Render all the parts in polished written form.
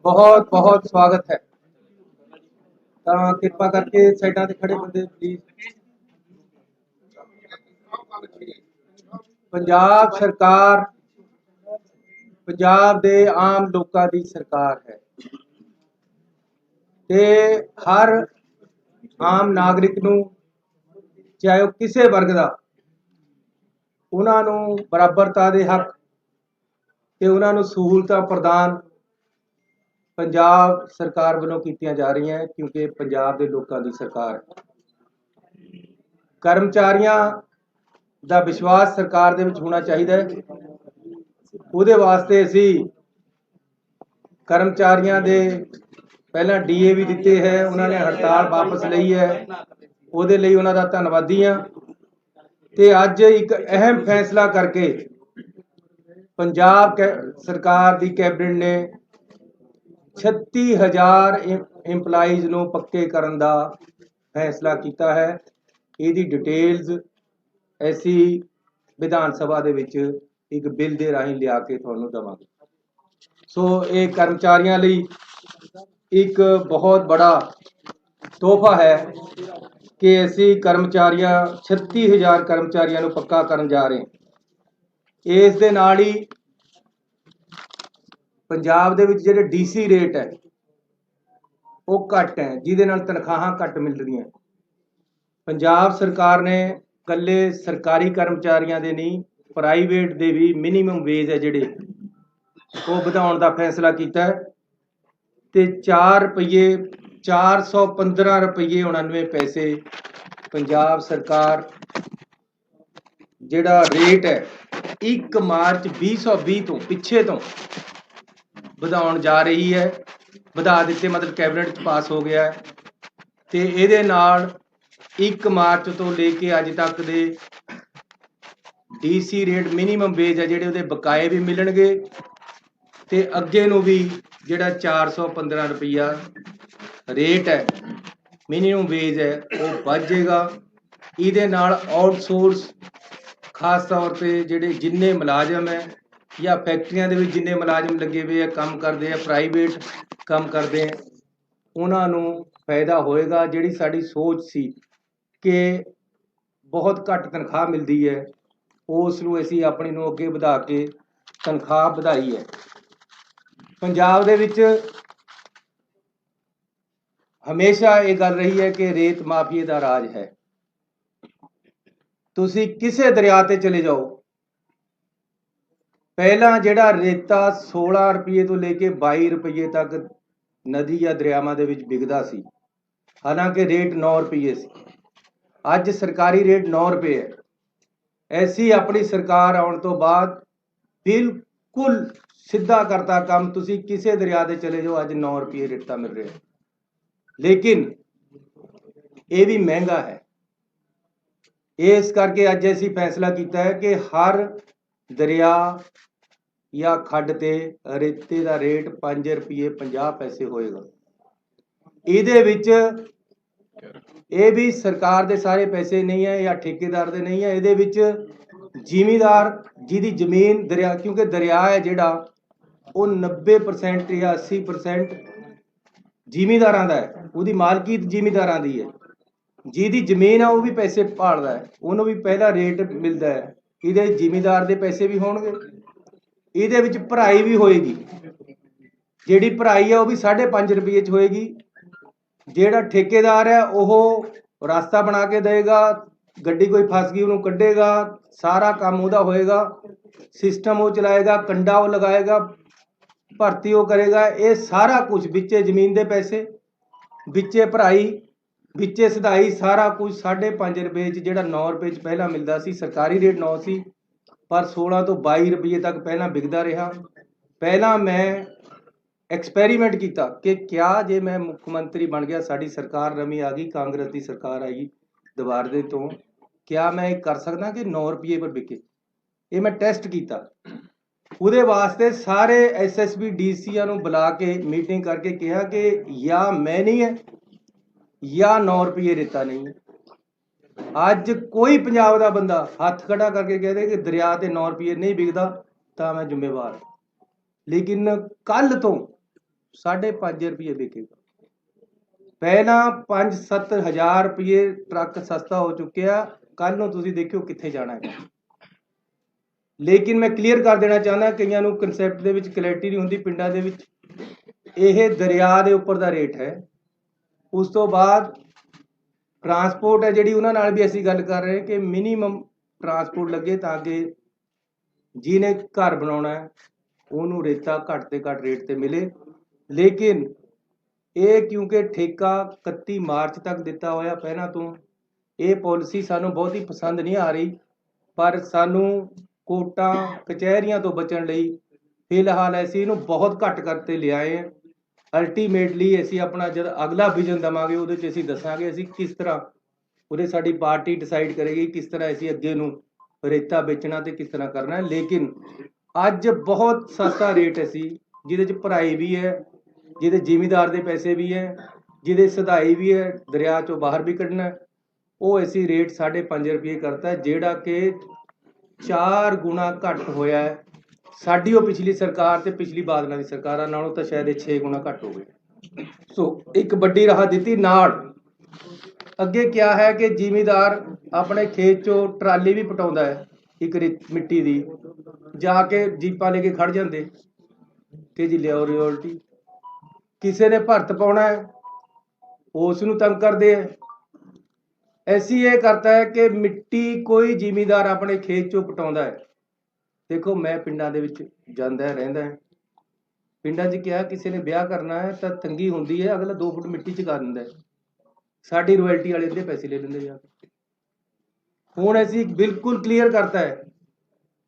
बहुत बहुत स्वागत है। ਤਾਂ ਕਿਰਪਾ ਕਰਕੇ ਸਾਈਡਾਂ ਤੇ ਖੜੇ ਬੰਦੇ ਪਲੀਜ਼। ਪੰਜਾਬ ਸਰਕਾਰ ਪੰਜਾਬ ਦੇ ਆਮ ਲੋਕਾਂ ਦੀ ਸਰਕਾਰ ਹੈ ਤੇ ਹਰ ਆਮ ਨਾਗਰਿਕ ਨੂੰ ਚਾਹੇ ਉਹ ਕਿਸੇ ਵਰਗ ਦਾ ਉਹਨਾਂ ਨੂੰ ਬਰਾਬਰਤਾ ਦੇ ਹੱਕ ਤੇ ਉਹਨਾਂ ਨੂੰ ਸਹੂਲਤਾਂ ਪ੍ਰਦਾਨ ਪੰਜਾਬ ਸਰਕਾਰ ਵੱਲੋਂ ਕੀਤੀਆਂ ਜਾ ਰਹੀਆਂ ਕਿਉਂਕਿ ਪੰਜਾਬ ਦੇ ਲੋਕਾਂ ਦੀ ਸਰਕਾਰ ਹੈ। ਕਰਮਚਾਰੀਆਂ ਦਾ ਵਿਸ਼ਵਾਸ ਸਰਕਾਰ ਦੇ ਵਿੱਚ ਹੋਣਾ ਚਾਹੀਦਾ ਹੈ। ਉਹਦੇ ਵਾਸਤੇ ਅਸੀਂ ਕਰਮਚਾਰੀਆਂ ਦੇ ਪਹਿਲਾਂ ਡੀਏ ਵੀ ਦਿੱਤੇ ਹੈ, ਉਹਨਾਂ ਨੇ ਹੜਤਾਲ ਵਾਪਸ ਲਈ ਹੈ, ਉਹਦੇ ਲਈ ਉਹਨਾਂ ਦਾ ਧੰਨਵਾਦੀ ਹਾਂ। ਤੇ ਅੱਜ ਇੱਕ ਅਹਿਮ ਫੈਸਲਾ ਕਰਕੇ ਪੰਜਾਬ ਸਰਕਾਰ ਦੀ ਕੈਬਨਿਟ ਨੇ 36,000 ਇੰਪਲਾਈਜ਼ ਨੂੰ ਪੱਕੇ ਕਰਨ ਦਾ ਫੈਸਲਾ ਕੀਤਾ ਹੈ। ਇਹਦੀ ਡਿਟੇਲਸ ਅਸੀਂ ਵਿਧਾਨ ਸਭਾ ਦੇ ਵਿੱਚ ਇੱਕ ਬਿੱਲ ਦੇ ਰਾਹੀਂ ਲਿਆ ਕੇ ਤੁਹਾਨੂੰ ਦੇਵਾਂਗੇ। ਸੋ ਇਹ ਕਰਮਚਾਰੀਆਂ ਲਈ ਇੱਕ ਬਹੁਤ ਬੜਾ ਤੋਹਫਾ ਹੈ ਕਿ ਅਸੀਂ 36,000 ਕਰਮਚਾਰੀਆਂ ਨੂੰ ਪੱਕਾ ਕਰਨ ਜਾ ਰਹੇ ਹਾਂ। ਇਸ ਦੇ ਨਾਲ ਹੀ ਪੰਜਾਬ ਦੇ ਵਿੱਚ ਜਿਹੜੇ ਡੀਸੀ ਰੇਟ ਹੈ ਉਹ ਘੱਟ ਹੈ, ਜਿਹਦੇ ਨਾਲ ਤਨਖਾਹਾਂ ਘੱਟ ਮਿਲ ਰਹੀਆਂ। ਪੰਜਾਬ ਸਰਕਾਰ ਨੇ ਇਕੱਲੇ ਸਰਕਾਰੀ ਕਰਮਚਾਰੀਆਂ ਦੇ ਨਹੀਂ, ਪ੍ਰਾਈਵੇਟ ਦੇ ਵੀ ਮਿਨੀਮਮ ਵੇਜ ਹੈ ਜਿਹੜੇ ਉਹ ਵਧਾਉਣ ਦਾ ਫੈਸਲਾ ਕੀਤਾ ਹੈ ਤੇ 415 ਰੁਪਏ 99 ਪੈਸੇ ਪੰਜਾਬ ਸਰਕਾਰ ਜਿਹੜਾ ਰੇਟ ਹੈ 1 ਮਾਰਚ 2020 ਤੋਂ ਪਿੱਛੇ ਤੋਂ ਵਧਾਉਣ ਜਾ ਰਹੀ ਹੈ। ਵਧਾ ਦਿੱਤੇ, ਮਤਲਬ ਕੈਬਨਿਟ 'ਚ ਪਾਸ ਹੋ ਗਿਆ ਹੈ ਤੇ ਇਹਦੇ ਨਾਲ 1 ਮਾਰਚ ਤੋਂ ਲੈ ਕੇ ਅੱਜ ਤੱਕ ਦੇ ਡੀਸੀ ਰੇਟ ਮਿਨੀਮਮ ਵੇਜ ਹੈ ਜਿਹੜੇ ਉਹਦੇ ਬਕਾਏ ਵੀ ਮਿਲਣਗੇ ਤੇ ਅੱਗੇ ਨੂੰ ਵੀ ਜਿਹੜਾ 415 ਰੁਪਈਆ ਰੇਟ ਹੈ ਮਿਨੀਮਮ ਵੇਜ ਹੈ ਉਹ ਵੱਧ ਜਾਏਗਾ। ਇਹਦੇ ਨਾਲ ਆਊਟਸੋਰਸ ਖਾਸ ਤੌਰ ਤੇ ਜਿਹੜੇ ਜਿੰਨੇ ਮੁਲਾਜ਼ਮ ਹੈ ਜਾਂ ਫੈਕਟਰੀਆਂ ਦੇ ਵਿੱਚ ਜਿੰਨੇ ਮੁਲਾਜ਼ਮ ਲੱਗੇ ਹੋਏ ਆ, ਕੰਮ ਕਰਦੇ ਆ, ਪ੍ਰਾਈਵੇਟ ਕੰਮ ਕਰਦੇ ਆ, ਉਹਨਾਂ ਨੂੰ ਫਾਇਦਾ ਹੋਏਗਾ। ਜਿਹੜੀ ਸਾਡੀ ਸੋਚ ਸੀ ਕਿ ਬਹੁਤ ਘੱਟ ਤਨਖਾਹ ਮਿਲਦੀ ਹੈ ਉਸ ਨੂੰ ਅਸੀਂ ਆਪਣੀ ਨੂੰ ਅੱਗੇ ਵਧਾ ਕੇ ਤਨਖਾਹ ਵਧਾਈ ਹੈ। ਪੰਜਾਬ ਦੇ ਵਿੱਚ ਹਮੇਸ਼ਾ ਇਹ ਗੱਲ ਰਹੀ ਹੈ ਕਿ ਰੇਤ ਮਾਫੀਏ ਦਾ ਰਾਜ ਹੈ। ਤੁਸੀਂ ਕਿਸੇ ਦਰਿਆ ਤੇ ਚਲੇ ਜਾਓ, ਪਹਿਲਾਂ ਜਿਹੜਾ ਰੇਤਾ 16 ਰੁਪਏ ਤੋਂ ਲੈ ਕੇ 22 ਰੁਪਏ ਤੱਕ ਨਦੀ ਜਾਂ ਦਰਿਆਵਾਂ ਦੇ ਵਿੱਚ ਵਿਕਦਾ ਸੀ, ਹਾਲਾਂਕਿ ਰੇਟ 9 ਰੁਪਏ ਸੀ। ਅੱਜ ਸਰਕਾਰੀ ਰੇਟ 9 ਰੁਪਏ ਹੈ। ਐਸੀ ਆਪਣੀ ਸਰਕਾਰ ਆਉਣ ਤੋਂ ਬਾਅਦ ਬਿਲਕੁਲ ਸਿੱਧਾ ਕਰਤਾ ਕੰਮ। ਤੁਸੀਂ ਕਿਸੇ ਦਰਿਆ ਤੇ ਚਲੇ ਜਾਓ, ਅੱਜ 9 ਰੁਪਏ ਰੇਟਾ ਮਿਲ ਰਿਹਾ, ਲੇਕਿਨ ਇਹ ਵੀ ਮਹਿੰਗਾ ਹੈ। ਇਸ ਕਰਕੇ ਅੱਜ ਅਸੀਂ ਫੈਸਲਾ ਕੀਤਾ ਹੈ ਕਿ ਹਰ ਦਰਿਆ ਜਾਂ ਖੱਡ ਤੇ ਰੇਤੇ ਦਾ ਰੇਟ 5 ਰੁਪਏ 50 ਪੈਸੇ ਹੋਏਗਾ। ਇਹਦੇ ਵਿੱਚ ਇਹ ਵੀ ਸਰਕਾਰ ਦੇ ਸਾਰੇ ਪੈਸੇ ਨਹੀਂ ਹੈ ਜਾਂ ਠੇਕੇਦਾਰ ਦੇ ਨਹੀਂ ਹੈ, ਇਹਦੇ ਵਿੱਚ ਜ਼ਿਮੀਂਦਾਰ ਜਿਹਦੀ ਜ਼ਮੀਨ ਦਰਿਆ, ਕਿਉਂਕਿ ਦਰਿਆ ਹੈ ਜਿਹੜਾ ਉਹ 90% ਜਾਂ 80% ਜ਼ਿਮੀਂਦਾਰਾਂ ਦਾ ਹੈ, ਉਹਦੀ ਮਾਲਕੀਤ ਜ਼ਿਮੀਂਦਾਰਾਂ ਦੀ ਹੈ। ਜਿਹਦੀ ਜ਼ਮੀਨ ਆ ਉਹ ਵੀ ਪੈਸੇ ਭਾਲਦਾ ਹੈ, ਉਹਨੂੰ ਵੀ ਪਹਿਲਾ ਰੇਟ ਮਿਲਦਾ ਹੈ। ਇਹਦੇ ਜ਼ਿਮੀਂਦਾਰ ਦੇ ਪੈਸੇ ਵੀ ਹੋਣਗੇ, ਇਹਦੇ ਵਿੱਚ ਭਰਾਈ ਵੀ ਹੋਏਗੀ। ਜਿਹੜੀ ਭਰਾਈ ਹੈ ਉਹ ਵੀ 5.5 ਰੁਪਏ 'ਚ ਹੋਏਗੀ। ਜਿਹੜਾ ਠੇਕੇਦਾਰ ਹੈ ਉਹ ਰਸਤਾ ਬਣਾ ਕੇ ਦੇਗਾ, ਗੱਡੀ ਕੋਈ ਫਸ ਗਈ ਉਹਨੂੰ ਕੱਢੇਗਾ, ਸਾਰਾ ਕੰਮ ਉਹਦਾ ਹੋਏਗਾ, ਸਿਸਟਮ ਉਹ ਚਲਾਏਗਾ, ਕੰਡਾ ਉਹ ਲਗਾਏਗਾ, ਭਰਤੀ ਉਹ ਕਰੇਗਾ। ਇਹ ਸਾਰਾ ਕੁਝ ਵਿੱਚੇ ਜ਼ਮੀਨ ਦੇ ਪੈਸੇ, ਵਿੱਚੇ ਭਰਾਈ, ਵਿੱਚੇ ਸਦਾਈ, ਸਾਰਾ ਕੁਝ 5.5 ਰੁਪਏ 'ਚ, ਜਿਹੜਾ 9 ਰੁਪਏ 'ਚ ਪਹਿਲਾਂ ਮਿਲਦਾ ਸੀ। ਸਰਕਾਰੀ ਰੇਟ 9 ਸੀ ਪਰ 16 ਤੋਂ 22 ਰੁਪਏ ਤੱਕ ਪਹਿਲਾਂ ਵਿਕਦਾ ਰਿਹਾ। ਪਹਿਲਾਂ ਮੈਂ ਐਕਸਪੈਰੀਮੈਂਟ ਕੀਤਾ ਕਿ ਕਿਆ ਜੇ ਮੈਂ ਮੁੱਖ ਮੰਤਰੀ ਬਣ ਗਿਆ, ਸਾਡੀ ਸਰਕਾਰ ਨਵੀਂ ਆ ਗਈ, ਕਾਂਗਰਸ ਦੀ ਸਰਕਾਰ ਆਈ ਦੁਬਾਰਾ ਦੇ ਤੋਂ, ਕਿਆ ਮੈਂ ਇਹ ਕਰ ਸਕਦਾ ਕਿ 9 ਰੁਪਏ ਪਰ ਵਿਕੇ। ਇਹ ਮੈਂ ਟੈਸਟ ਕੀਤਾ। ਉਹਦੇ ਵਾਸਤੇ ਸਾਰੇ ਐਸਐਸਪੀ ਡੀਸੀਆਂ ਨੂੰ ਬੁਲਾ ਕੇ ਮੀਟਿੰਗ ਕਰਕੇ ਕਿਹਾ ਕਿ ਜਾਂ ਮੈਂ ਨਹੀਂ ਹੈ ਜਾਂ 9 ਰੁਪਏ ਰੇਤਾ ਨਹੀਂ। ਅੱਜ ਕੋਈ ਪੰਜਾਬ ਦਾ ਬੰਦਾ ਹੱਥ ਖੜਾ ਕਰਕੇ ਕਹਦੇ ਕਿ ਦਰਿਆ ਤੇ 9 ਰੁਪਏ ਨਹੀਂ ਵਿਕਦਾ ਤਾਂ ਮੈਂ ਜ਼ਿੰਮੇਵਾਰ। ਲੇਕਿਨ ਕੱਲ ਤੋਂ 5.5 रुपये ਵਿਕੇਗਾ। ਪਹਿਲਾਂ 5-7 ਹਜ਼ਾਰ ਰੁਪਏ ਟਰੱਕ ਸਸਤਾ ਹੋ ਚੁੱਕਿਆ। ਕੱਲ ਨੂੰ ਤੁਸੀਂ ਦੇਖਿਓ ਕਿੱਥੇ ਜਾਣਾ ਹੈ। ਲੇਕਿਨ ਮੈਂ ਕਲੀਅਰ ਕਰ ਦੇਣਾ ਚਾਹੁੰਦਾ, ਕਈਆਂ ਨੂੰ ਕਨਸੈਪਟ ਦੇ ਵਿੱਚ ਕਲੈਰਿਟੀ ਨਹੀਂ ਹੁੰਦੀ। ਪਿੰਡਾਂ ਦੇ ਵਿੱਚ ਇਹ ਦਰਿਆ ਦੇ ਉੱਪਰ ਦਾ ਰੇਟ ਹੈ। ਉਸ ਤੋਂ ਬਾਅਦ ਟਰਾਂਸਪੋਰਟ ਹੈ ਜਿਹੜੀ, ਉਹਨਾਂ ਨਾਲ ਵੀ ਅਸੀਂ ਗੱਲ ਕਰ ਰਹੇ ਕਿ ਮਿਨੀਮਮ ਟਰਾਂਸਪੋਰਟ ਲੱਗੇ ਤਾਂ ਕਿ ਜਿਹਨੇ ਘਰ ਬਣਾਉਣਾ ਹੈ ਉਹਨੂੰ ਰੇਤਾ ਘੱਟ ਤੇ ਘੱਟ ਰੇਟ ਤੇ ਮਿਲੇ। ਲੇਕਿਨ ਇਹ ਕਿਉਂਕਿ ਠੇਕਾ 31 ਮਾਰਚ ਤੱਕ ਦਿੱਤਾ ਹੋਇਆ ਪਹਿਲਾਂ ਤੋਂ, ਇਹ ਪਾਲਿਸੀ ਸਾਨੂੰ ਬਹੁਤ ਹੀ ਪਸੰਦ ਨਹੀਂ ਆ ਰਹੀ। ਪਰ ਸਾਨੂੰ ਕੋਰਟਾਂ ਕਚਹਿਰੀਆਂ ਤੋਂ ਬਚਣ ਲਈ ਫਿਲਹਾਲ ਅਸੀਂ ਇਹਨੂੰ ਬਹੁਤ ਘੱਟ ਕਰਤੇ ਲਿਆਏ ਹਾਂ। ਅਲਟੀਮੇਟਲੀ ਅਸੀਂ ਆਪਣਾ ਜਦ ਅਗਲਾ ਵਿਜ਼ਨ ਦੇਵਾਂਗੇ ਉਹਦੇ 'ਚ ਅਸੀਂ ਦੱਸਾਂਗੇ ਅਸੀਂ ਕਿਸ ਤਰ੍ਹਾਂ, ਉਹਦੇ ਸਾਡੀ ਪਾਰਟੀ ਡਿਸਾਈਡ ਕਰੇਗੀ ਕਿਸ ਤਰ੍ਹਾਂ ਅਸੀਂ ਅੱਗੇ ਨੂੰ ਰੇਤਾ ਵੇਚਣਾ ਤੇ ਕਿਸ ਤਰ੍ਹਾਂ ਕਰਨਾ। ਲੇਕਿਨ ਅੱਜ ਬਹੁਤ ਸਸਤਾ ਰੇਟ ਅਸੀਂ ਜਿਹਦੇ 'ਚ ਭਰਾਈ ਵੀ ਹੈ, ਜਿਹਦੇ ਜ਼ਿਮੀਂਦਾਰ ਦੇ ਪੈਸੇ ਵੀ ਹੈ, ਜਿਹਦੇ ਸਧਾਈ ਵੀ ਹੈ, ਦਰਿਆ 'ਚੋਂ ਬਾਹਰ ਵੀ ਕੱਢਣਾ, ਉਹ ਅਸੀਂ ਰੇਟ 5.5 ਰੁਪਏ ਕਰਤਾ, ਜਿਹੜਾ ਕਿ 4 ਗੁਣਾ ਘੱਟ ਹੋਇਆ ਹੈ। ਸਾਡੀ ਉਹ ਪਿਛਲੀ ਸਰਕਾਰ ਤੇ ਪਿਛਲੀ ਬਾਦਲਾਂ ਦੀ ਸਰਕਾਰਾਂ ਨਾਲੋਂ ਤਾਂ ਸ਼ਾਇਦ 6 ਗੁਣਾ ਘੱਟ ਹੋ ਗਏ। ਸੋ ਇੱਕ ਵੱਡੀ ਰਾਹ ਦਿੱਤੀ। ਨਾਲ ਅੱਗੇ ਕਿਹਾ ਹੈ ਕਿ ਜ਼ਿਮੀਂਦਾਰ ਆਪਣੇ ਖੇਤ 'ਚੋਂ ਟਰਾਲੀ ਵੀ ਪਟਾਉਂਦਾ ਹੈ ਇੱਕ ਮਿੱਟੀ ਦੀ, ਜਾ ਕੇ ਜੀਪਾਂ ਲੈ ਕੇ ਖੜ ਜਾਂਦੇ ਕਿ ਜੀ ਲਿਆਓ ਰਿਓਲਟੀ। ਕਿਸੇ ਨੇ ਭਰਤ ਪਾਉਣਾ ਹੈ ਉਸ ਨੂੰ ਤੰਗ ਕਰਦੇ ਹੈ। ਐਸੀ ਇਹ ਕਰਤਾ ਹੈ ਕਿ ਮਿੱਟੀ ਕੋਈ ਜ਼ਿਮੀਂਦਾਰ ਆਪਣੇ ਖੇਤ 'ਚੋਂ ਪਟਾਉਂਦਾ ਹੈ। ਦੇਖੋ ਮੈਂ ਪਿੰਡਾਂ ਦੇ ਵਿੱਚ ਜਾਂਦਾ ਰਹਿੰਦਾ ਹੈ। ਪਿੰਡਾਂ 'ਚ ਕਿਹਾ ਕਿਸੇ ਨੇ ਵਿਆਹ ਕਰਨਾ ਹੈ ਤਾਂ ਤੰਗੀ ਹੁੰਦੀ ਹੈ, ਅਗਲਾ 2 ਫੁੱਟ ਮਿੱਟੀ ਚੁਕਾ ਦਿੰਦਾ ਹੈ, ਸਾਡੀ ਰਾਇਲਟੀ ਵਾਲੇ ਦੇ ਪੈਸੇ ਲੈ ਲੈਂਦੇ ਜਾ ਕੇ। ਹੁਣ ਅਸੀਂ ਬਿਲਕੁਲ ਕਲੀਅਰ ਕਰਤਾ ਹੈ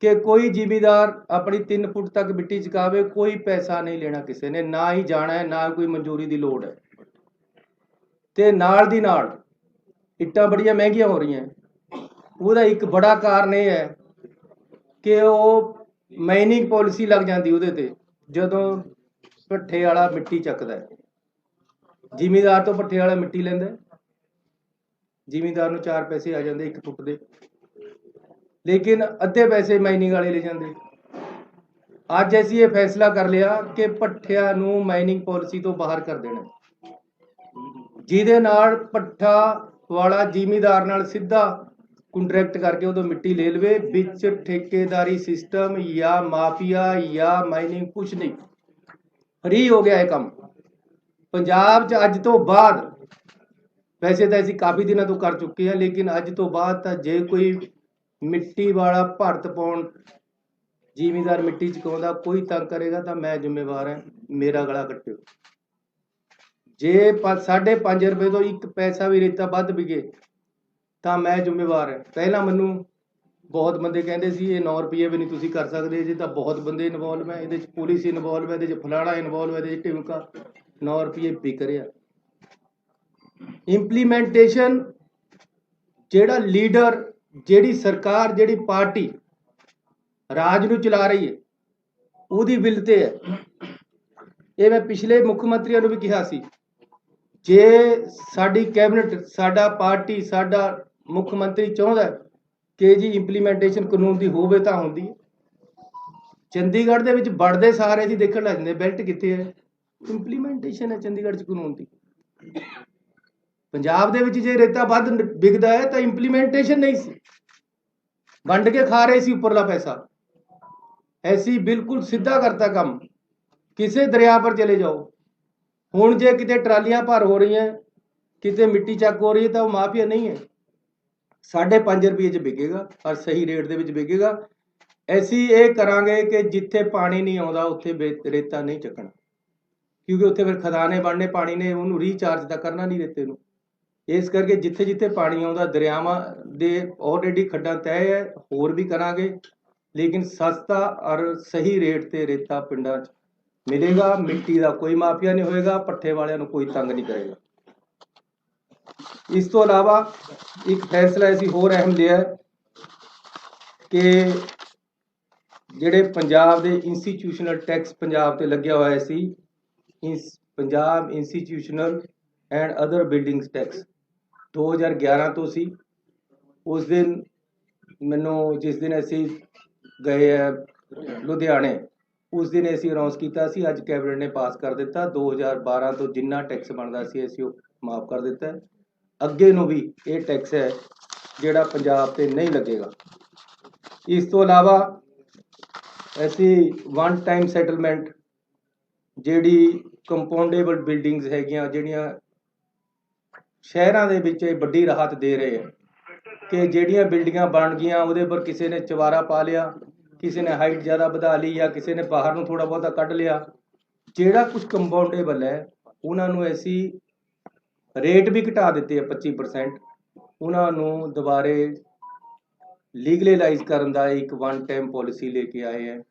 ਕਿ ਕੋਈ ਜ਼ਿਮੀਂਦਾਰ ਆਪਣੀ 3 ਫੁੱਟ ਤੱਕ ਮਿੱਟੀ ਚੁਕਾਵੇ, ਕੋਈ ਪੈਸਾ ਨਹੀਂ ਲੈਣਾ ਕਿਸੇ ਨੇ, ਨਾ ਹੀ ਜਾਣਾ ਹੈ, ਨਾ ਕੋਈ ਮਨਜ਼ੂਰੀ ਦੀ ਲੋੜ ਹੈ। ਤੇ ਨਾਲ ਦੀ ਨਾਲ ਇੱਟਾਂ ਬੜੀਆਂ ਮਹਿੰਗੀਆਂ ਹੋ ਰਹੀਆਂ। ਉਹਦਾ ਇੱਕ ਬੜਾ ਕਾਰਨ ਇਹ ਹੈ ਕਿ ਉਹ ਮਾਈਨਿੰਗ ਪਾਲਿਸੀ ਲੱਗ ਜਾਂਦੀ ਉਹਦੇ ਤੇ, ਜਦੋਂ ਭੱਠੇ ਵਾਲਾ ਮਿੱਟੀ ਚੱਕਦਾ ਹੈ, ਜ਼ਿਮੀਂਦਾਰ ਤੋਂ ਭੱਠੇ ਵਾਲਾ ਮਿੱਟੀ ਲੈਂਦਾ, ਜ਼ਿਮੀਂਦਾਰ ਨੂੰ 4 ਪੈਸੇ ਆ ਜਾਂਦੇ 1 ਫੁੱਟ ਦੇ, ਲੇਕਿਨ ਅੱਧੇ ਪੈਸੇ ਮਾਈਨਿੰਗ ਵਾਲੇ ਲੈ ਜਾਂਦੇ। ਅੱਜ ਅਸੀਂ ਇਹ ਫੈਸਲਾ ਕਰ ਲਿਆ ਕਿ ਭੱਠਿਆਂ ਨੂੰ ਮਾਈਨਿੰਗ ਪਾਲਿਸੀ ਤੋਂ ਬਾਹਰ ਕਰ ਦੇਣਾ, ਜਿਹਦੇ ਨਾਲ ਭੱਠਾ ਵਾਲਾ ਜ਼ਿਮੀਂਦਾਰ ਨਾਲ ਸਿੱਧਾ ਕੰਟਰੈਕਟ ਕਰਕੇ ਉਦੋਂ ਮਿੱਟੀ ਲੈ ਲਵੇ। ਵਿੱਚ ਠੇਕੇਦਾਰੀ ਸਿਸਟਮ ਜਾਂ ਮਾਫੀਆ ਜਾਂ ਮਾਈਨਿੰਗ ਕੁਛ ਨਹੀਂ, ਫਰੀ ਹੋ ਗਿਆ ਇਹ ਕੰਮ ਪੰਜਾਬ 'ਚ ਅੱਜ ਤੋਂ ਬਾਅਦ। ਵੈਸੇ ਤਾਂ ਅਸੀਂ ਕਾਫੀ ਦਿਨਾਂ ਤੋਂ ਕਰ ਚੁੱਕੇ ਹਾਂ, ਲੇਕਿਨ ਅੱਜ ਤੋਂ ਬਾਅਦ ਤਾਂ ਜੇ ਕੋਈ ਮਿੱਟੀ ਵਾਲਾ ਭਰਤ ਪਾਉਣ ਜ਼ਿਮੀਂਦਾਰ ਮਿੱਟੀ ਚੁਕਾਉਂਦਾ ਕੋਈ ਤੰਗ ਕਰੇਗਾ ਤਾਂ ਮੈਂ ਜ਼ਿੰਮੇਵਾਰ ਹਾਂ, ਮੇਰਾ ਗਲਾ ਕੱਟਿਓ। ਜੇ 5.5 ਰੁਪਏ ਤੋਂ 1 ਪੈਸਾ ਵੀ ਰੇਤਾ ਵੱਧ ਵਿਕੇ ਤਾਂ ਮੈਂ ਜ਼ਿੰਮੇਵਾਰ ਹਾਂ। ਪਹਿਲਾਂ ਮੈਨੂੰ ਬਹੁਤ ਬੰਦੇ ਕਹਿੰਦੇ ਸੀ ਇਹ 9 ਰੁਪਏ ਵੀ ਨਹੀਂ ਤੁਸੀਂ ਕਰ ਸਕਦੇ, ਜੇ ਤਾਂ ਬਹੁਤ ਬੰਦੇ ਇਨਵੋਲਵ ਹੈ ਇਹਦੇ 'ਚ, ਪੁਲਿਸ ਇਨਵੋਲਵ ਹੈ ਇਹਦੇ 'ਚ, ਫਲਾਣਾ ਇਨਵੋਲਵ ਹੈ ਇਹਦੇ 'ਚ, ਢਿਮਕਾ 9 ਰੁਪਏ ਵਿਕ ਰਿਹਾ। ਇੰਪਲੀਮੈਂਟੇਸ਼ਨ ਜਿਹੜਾ ਲੀਡਰ, ਜਿਹੜੀ ਸਰਕਾਰ, ਜਿਹੜੀ ਪਾਰਟੀ ਰਾਜ ਨੂੰ ਚਲਾ ਰਹੀ ਹੈ ਉਹਦੀ ਵਿਲ ਤੇ ਹੈ। ਇਹ ਮੈਂ ਪਿਛਲੇ ਮੁੱਖ ਮੰਤਰੀਆਂ ਨੂੰ ਵੀ ਕਿਹਾ ਸੀ, ਜੇ ਸਾਡੀ ਕੈਬਨਿਟ, ਸਾਡਾ ਪਾਰਟੀ, ਸਾਡਾ ਮੁੱਖ ਮੰਤਰੀ ਚਾਹੁੰਦਾ ਕਿ ਜੀ ਇੰਪਲੀਮੈਂਟੇਸ਼ਨ ਕਾਨੂੰਨ ਦੀ ਹੋਵੇ ਤਾਂ ਹੁੰਦੀ ਹੈ। ਚੰਡੀਗੜ੍ਹ ਦੇ ਵਿੱਚ ਵੜਦੇ ਸਾਰੇ ਜੀ ਦੇਖਣ ਲੱਗ ਜਾਂਦੇ ਬੈਲਟ ਕਿੱਥੇ ਹੈ, ਇੰਪਲੀਮੈਂਟੇਸ਼ਨ ਹੈ ਚੰਡੀਗੜ੍ਹ 'ਚ ਕਾਨੂੰਨ ਦੀ। ਪੰਜਾਬ ਦੇ ਵਿੱਚ ਜੇ ਰੇਤਾ ਵੱਧ ਵਿਕਦਾ ਹੈ ਤਾਂ ਇੰਪਲੀਮੈਂਟੇਸ਼ਨ ਨਹੀਂ ਸੀ, ਵੰਡ ਕੇ ਖਾ ਰਹੇ ਸੀ ਉੱਪਰਲਾ ਪੈਸਾ। ਐਸੀ ਬਿਲਕੁਲ ਸਿੱਧਾ ਕਰਤਾ ਕੰਮ। ਕਿਸੇ ਦਰਿਆ ਪਰ ਚਲੇ ਜਾਓ, ਹੁਣ ਜੇ ਕਿਤੇ ਟਰਾਲੀਆਂ ਭਰ ਹੋ ਰਹੀਆਂ, ਕਿਤੇ ਮਿੱਟੀ ਚੱਕ ਹੋ ਰਹੀ ਹੈ ਤਾਂ ਉਹ ਮਾਫੀਆ ਨਹੀਂ ਹੈ, 5.5 ਰੁਪਏ 'ਚ ਵਿਕੇਗਾ ਔਰ ਸਹੀ ਰੇਟ ਦੇ ਵਿੱਚ ਵਿਕੇਗਾ। ਅਸੀਂ ਇਹ ਕਰਾਂਗੇ ਕਿ ਜਿੱਥੇ ਪਾਣੀ ਨਹੀਂ ਆਉਂਦਾ ਉੱਥੇ ਰੇਤਾ ਨਹੀਂ ਚੱਕਣਾ, ਕਿਉਂਕਿ ਉੱਥੇ ਫਿਰ ਖਦਾਨੇ ਬਣਨੇ, ਪਾਣੀ ਨੇ ਉਹਨੂੰ ਰੀਚਾਰਜ ਤਾਂ ਕਰਨਾ ਨਹੀਂ ਰੇਤੇ ਨੂੰ। ਇਸ ਕਰਕੇ ਜਿੱਥੇ ਜਿੱਥੇ ਪਾਣੀ ਆਉਂਦਾ, ਦਰਿਆਵਾਂ ਦੇ ਆਲਰੇਡੀ ਖੱਡਾਂ ਤੈਅ ਹੈ, ਹੋਰ ਵੀ ਕਰਾਂਗੇ, ਲੇਕਿਨ ਸਸਤਾ ਔਰ ਸਹੀ ਰੇਟ ਤੇ ਰੇਤਾ ਪਿੰਡਾਂ 'ਚ ਮਿਲੇਗਾ। ਮਿੱਟੀ ਦਾ ਕੋਈ ਮਾਫੀਆ ਨਹੀਂ ਹੋਏਗਾ, ਭੱਠੇ ਵਾਲਿਆਂ ਨੂੰ ਕੋਈ ਤੰਗ ਨਹੀਂ ਕਰੇਗਾ। ਇਸ ਤੋਂ ਇਲਾਵਾ ਇੱਕ ਫੈਸਲਾ ਅਸੀਂ ਹੋਰ ਅਹਿਮ ਲਿਆ ਕਿ ਜਿਹੜੇ ਪੰਜਾਬ ਦੇ ਇੰਸਟੀਟਿਊਸ਼ਨਲ ਟੈਕਸ ਪੰਜਾਬ ਤੇ ਲੱਗਿਆ ਹੋਇਆ ਸੀ, Punjab institutional and other buildings tax 2011 ਤੋਂ ਸੀ। ਉਸ ਦਿਨ ਮੈਨੂੰ, ਜਿਸ ਦਿਨ ਅਸੀਂ ਗਏ ਲੁਧਿਆਣੇ, ਉਸ ਦਿਨ ਅਸੀਂ ਅਨਾਉਂਸ ਕੀਤਾ ਸੀ, ਅੱਜ ਕੈਬਨਿਟ ਨੇ ਪਾਸ ਕਰ ਦਿੱਤਾ। 2012 ਤੋਂ ਜਿੰਨਾ ਟੈਕਸ ਬਣਦਾ ਸੀ ਅਸੀਂ ਉਹ ਮਾਫ ਕਰ ਦਿੱਤਾ ਹੈ। ਅੱਗੇ ਨੂੰ ਵੀ ਇਹ ਟੈਕਸ ਹੈ ਜਿਹੜਾ ਪੰਜਾਬ ਤੇ ਨਹੀਂ ਲੱਗੇਗਾ। ਇਸ ਤੋਂ ਇਲਾਵਾ ਅਸੀਂ ਵਨ ਟਾਈਮ ਸੈਟਲਮੈਂਟ ਜਿਹੜੀ ਕੰਪਾਊਂਡੇਬਲ ਬਿਲਡਿੰਗਸ ਹੈਗੀਆਂ, ਜਿਹੜੀਆਂ ਸ਼ਹਿਰਾਂ ਦੇ ਵਿੱਚ ਇਹ ਵੱਡੀ ਰਾਹਤ ਦੇ ਰਹੇ ਹੈ ਕਿ ਜਿਹੜੀਆਂ ਬਿਲਡਿੰਗਾਂ ਬਣ ਗਈਆਂ ਉਹਦੇ ਪਰ ਕਿਸੇ ਨੇ ਚਵਾਰਾ ਪਾ ਲਿਆ, ਕਿਸੇ ਨੇ ਹਾਈਟ ਜ਼ਿਆਦਾ ਵਧਾ ਲਈ ਜਾਂ ਕਿਸੇ ਨੇ ਬਾਹਰ ਨੂੰ ਥੋੜਾ ਬਹੁਤਾ ਕੱਢ ਲਿਆ। ਜਿਹੜਾ ਕੁਝ ਕੰਪਾਊਂਡੇਬਲ ਹੈ ਉਹਨਾਂ ਨੂੰ ਅਸੀਂ ਰੇਟ ਵੀ ਘਟਾ ਦਿੱਤੇ ਆ 25%। ਉਹਨਾਂ ਨੂੰ ਦੁਬਾਰੇ ਲੀਗਲਾਈਜ਼ ਕਰਨ ਦਾ ਇੱਕ ਵਨ ਟਾਈਮ ਪਾਲਿਸੀ ਲੈ ਕੇ ਆਏ ਹੈ,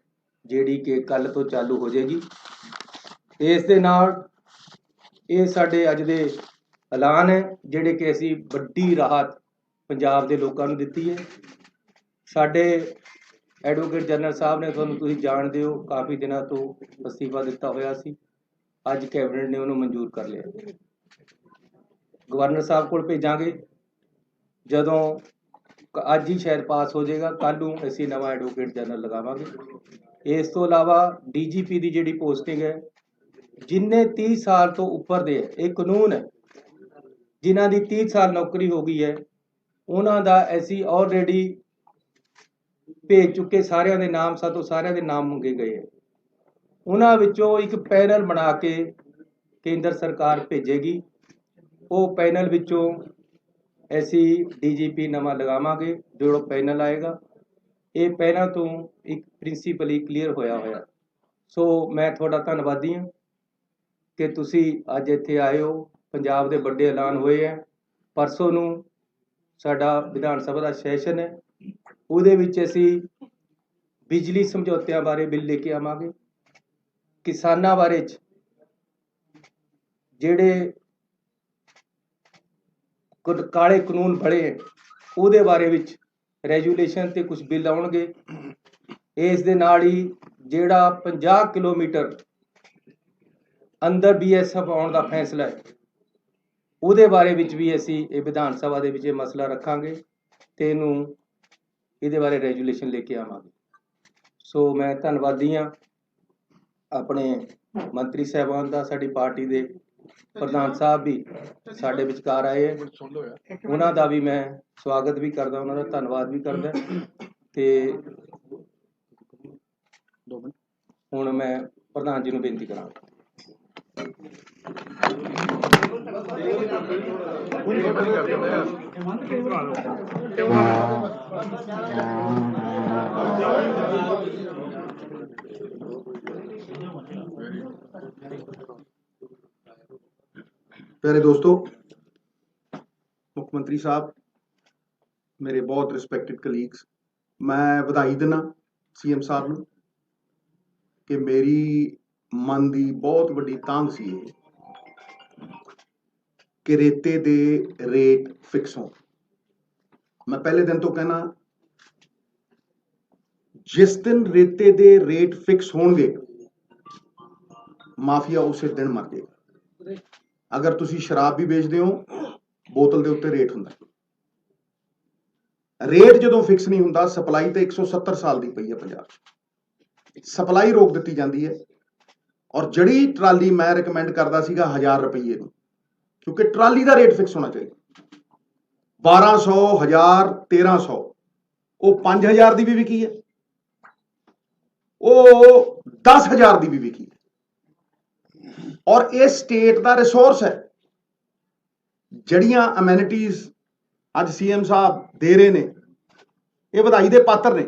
ਜਿਹੜੀ ਕਿ ਕੱਲ ਤੋਂ ਚਾਲੂ ਹੋ ਜਾਏਗੀ। ਇਸ ਦੇ ਨਾਲ ਇਹ ਸਾਡੇ ਅੱਜ ਦੇ ਐਲਾਨ ਹੈ ਜਿਹੜੇ ਕਿ ਅਸੀਂ ਵੱਡੀ ਰਾਹਤ ਪੰਜਾਬ ਦੇ ਲੋਕਾਂ ਨੂੰ ਦਿੱਤੀ ਹੈ। ਸਾਡੇ ਐਡਵੋਕੇਟ ਜਨਰਲ ਸਾਹਿਬ ਨੇ, ਤੁਹਾਨੂੰ ਤੁਸੀਂ ਜਾਣਦੇ ਹੋ, ਕਾਫੀ ਦਿਨਾਂ ਤੋਂ ਅਸਤੀਫਾ ਦਿੱਤਾ ਹੋਇਆ ਸੀ। ਅੱਜ ਕੈਬਨਿਟ ਨੇ ਉਹਨੂੰ ਮਨਜ਼ੂਰ ਕਰ ਲਿਆ। ਗਵਰਨਰ ਸਾਹਿਬ ਕੋਲ ਭੇਜਾਂਗੇ, ਜਦੋਂ ਅੱਜ ਹੀ ਸ਼ਾਇਦ ਪਾਸ ਹੋ ਜਾਏਗਾ, ਕੱਲ੍ਹ ਨੂੰ ਅਸੀਂ ਨਵਾਂ ਐਡਵੋਕੇਟ ਜਨਰਲ ਲਗਾਵਾਂਗੇ। ਇਸ ਤੋਂ ਇਲਾਵਾ DGP ਦੀ ਜਿਹੜੀ ਪੋਸਟਿੰਗ ਹੈ, ਜਿੰਨੇ 30 ਸਾਲ ਤੋਂ ਉੱਪਰ ਦੇ ਹੈ, ਇਹ ਕਾਨੂੰਨ ਹੈ, ਜਿਨ੍ਹਾਂ ਦੀ 30 ਸਾਲ ਨੌਕਰੀ ਹੋ ਗਈ ਹੈ ਉਹਨਾਂ ਦਾ ਅਸੀਂ ਆਲਰੇਡੀ ਭੇਜ ਚੁੱਕੇ ਸਾਰਿਆਂ ਦੇ ਨਾਮ। ਸਾਤੋਂ ਸਾਰਿਆਂ ਦੇ ਨਾਮ ਮੰਗੇ ਗਏ ਹੈ। ਉਹਨਾਂ ਵਿੱਚੋਂ ਇੱਕ ਪੈਨਲ ਬਣਾ ਕੇ ਕੇਂਦਰ ਸਰਕਾਰ ਭੇਜੇਗੀ। ਉਹ ਪੈਨਲ ਵਿੱਚੋਂ ਅਸੀਂ DGP ਨਵਾਂ ਲਗਾਵਾਂਗੇ। ਜਿਹੜਾ ਪੈਨਲ ਆਏਗਾ, ਇਹ ਪਹਿਲਾਂ ਤੋਂ ਇੱਕ ਪ੍ਰਿੰਸੀਪਲੀ ਕਲੀਅਰ ਹੋਇਆ। ਸੋ ਮੈਂ ਤੁਹਾਡਾ ਧੰਨਵਾਦੀ ਹਾਂ ਕਿ ਤੁਸੀਂ ਅੱਜ ਇੱਥੇ ਆਏ ਹੋ। ਪੰਜਾਬ ਦੇ ਵੱਡੇ ਐਲਾਨ ਹੋਏ ਹੈ। ਪਰਸੋਂ ਨੂੰ ਸਾਡਾ ਵਿਧਾਨ ਸਭਾ ਦਾ ਸੈਸ਼ਨ ਹੈ, ਉਹਦੇ ਵਿੱਚ ਅਸੀਂ ਬਿਜਲੀ ਸਮਝੌਤਿਆਂ ਬਾਰੇ ਬਿੱਲ ਲੈ ਕੇ ਆਵਾਂਗੇ। ਕਿਸਾਨਾਂ ਬਾਰੇ ਜਿਹੜੇ ਕਾਲੇ ਕਾਨੂੰਨ ਬਣੇ ਹੈ ਉਹਦੇ ਬਾਰੇ ਵਿੱਚ ਰੈਜੂਲੇਸ਼ਨ ਤੇ ਕੁਝ ਬਿੱਲ ਆਉਣਗੇ। ਇਸ ਦੇ ਨਾਲ ਹੀ ਜਿਹੜਾ 50 ਕਿਲੋਮੀਟਰ ਅੰਦਰ BSF ਆਉਣ ਦਾ ਫੈਸਲਾ ਹੈ, ਉਹਦੇ ਬਾਰੇ ਵਿੱਚ ਵੀ ਅਸੀਂ ਇਹ ਵਿਧਾਨ ਸਭਾ ਦੇ ਵਿੱਚ ਇਹ ਮਸਲਾ ਰੱਖਾਂਗੇ ਤੇ ਇਹਦੇ ਬਾਰੇ ਰੈਜੂਲੇਸ਼ਨ ਲੈ ਕੇ ਆਵਾਂਗੇ। ਸੋ ਮੈਂ ਧੰਨਵਾਦੀ ਹਾਂ ਆਪਣੇ ਮੰਤਰੀ ਸਾਹਿਬਾਨ ਦਾ। ਸਾਡੀ ਪਾਰਟੀ ਦੇ ਪ੍ਰਧਾਨ ਸਾਹਿਬ ਵੀ ਸਾਡੇ ਵਿਚਕਾਰ ਆਏ ਹੈ, ਉਹਨਾਂ ਦਾ ਵੀ ਮੈਂ ਸਵਾਗਤ ਵੀ ਕਰਦਾ, ਉਹਨਾਂ ਦਾ ਧੰਨਵਾਦ ਵੀ ਕਰਦਾ। ਤੇ ਹੁਣ ਮੈਂ ਪ੍ਰਧਾਨ ਜੀ ਨੂੰ ਬੇਨਤੀ ਕਰਾਂਗਾ। प्यारे दोस्तों, मुख्यमंत्री साहब, मेरे बहुत रिस्पैक्टेड कलीग्स, मैं बधाई देना CM साहब ਨੂੰ ਕਿ ਮੇਰੀ ਮਨ ਦੀ ਬਹੁਤ ਵੱਡੀ ਤਾਂਘ ਸੀ ਇਹ ਕਿ ਰੇਤੇ ਦੇ ਰੇਟ ਫਿਕਸ ਹੋਣ। ਮੈਂ ਪਹਿਲੇ ਦਿਨ ਤੋਂ ਕਹਿਣਾ, ਜਿਸ ਦਿਨ ਰੇਤੇ ਦੇ ਰੇਟ ਫਿਕਸ ਹੋਣਗੇ ਮਾਫੀਆ ਉਸੇ ਦਿਨ ਮਰ ਜਾਏਗਾ। ਅਗਰ ਤੁਸੀਂ ਸ਼ਰਾਬ ਵੀ ਵੇਚਦੇ ਹੋ, ਬੋਤਲ ਦੇ ਉੱਤੇ ਰੇਟ ਹੁੰਦਾ। ਰੇਟ ਜਦੋਂ ਫਿਕਸ ਨਹੀਂ ਹੁੰਦਾ, ਸਪਲਾਈ ਤੇ 170 ਸਾਲ ਦੀ ਪਈ ਹੈ ਪੰਜਾਬ 'ਚ, ਸਪਲਾਈ ਰੋਕ ਦਿੱਤੀ ਜਾਂਦੀ ਹੈ। ਔਰ ਜਿਹੜੀ ਟਰਾਲੀ ਮੈਂ ਰਿਕਮੈਂਡ ਕਰਦਾ ਸੀਗਾ 1000 ਰੁਪਏ ਨੂੰ, ਕਿਉਂਕਿ ਟਰਾਲੀ ਦਾ ਰੇਟ ਫਿਕਸ ਹੋਣਾ ਚਾਹੀਦਾ। 1200, 1000, 1300, ਉਹ 5000 ਦੀ ਵੀ ਵਿਕੀ ਹੈ, ਉਹ 10000 ਦੀ ਵੀ ਵਿਕੀ ਹੈ। ਔਰ ਇਹ ਸਟੇਟ ਦਾ ਰਿਸੋਰਸ ਹੈ। ਜਿਹੜੀਆਂ ਅਮੈਨਿਟੀਜ਼ ਅੱਜ CM ਸਾਹਿਬ ਦੇ ਰਹੇ ਨੇ, ਇਹ ਵਧਾਈ ਦੇ ਪਾਤਰ ਨੇ,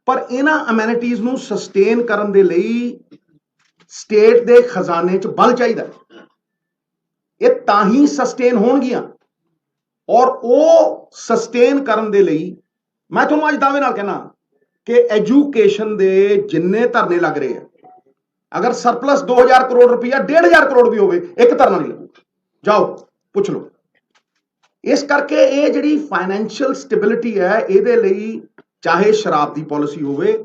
ਪਰ ਇਹਨਾਂ ਅਮੈਨਿਟੀਜ਼ ਨੂੰ ਸਸਟੇਨ ਕਰਨ ਦੇ ਲਈ ਸਟੇਟ ਦੇ ਖਜ਼ਾਨੇ 'ਚ ਬਲ ਚਾਹੀਦਾ। ਇਹ ਤਾਂ ਹੀ ਸਸਟੇਨ ਹੋਣਗੀਆਂ। ਔਰ ਉਹ ਸਸਟੇਨ ਕਰਨ ਦੇ ਲਈ ਮੈਂ ਤੁਹਾਨੂੰ ਅੱਜ ਦਾਅਵੇ ਨਾਲ ਕਹਿਣਾ ਕਿ ਐਜੂਕੇਸ਼ਨ ਦੇ ਜਿੰਨੇ ਧਰਨੇ ਲੱਗ ਰਹੇ ਆ, ਅਗਰ ਸਰਪਲਸ 2000 ਕਰੋੜ ਰੁਪਇਆ, 1500 ਕਰੋੜ ਵੀ ਹੋਵੇ, ਇੱਕ ਧਰਨਾ ਨਹੀਂ ਲੱਗੂਗਾ। ਜਾਓ ਪੁੱਛ ਲਓ। ਇਸ ਕਰਕੇ ਇਹ ਜਿਹੜੀ ਫਾਈਨੈਂਸ਼ੀਅਲ ਸਟੈਬਿਲਿਟੀ ਹੈ, ਇਹਦੇ ਲਈ ਚਾਹੇ ਸ਼ਰਾਬ ਦੀ ਪਾਲਿਸੀ ਹੋਵੇ,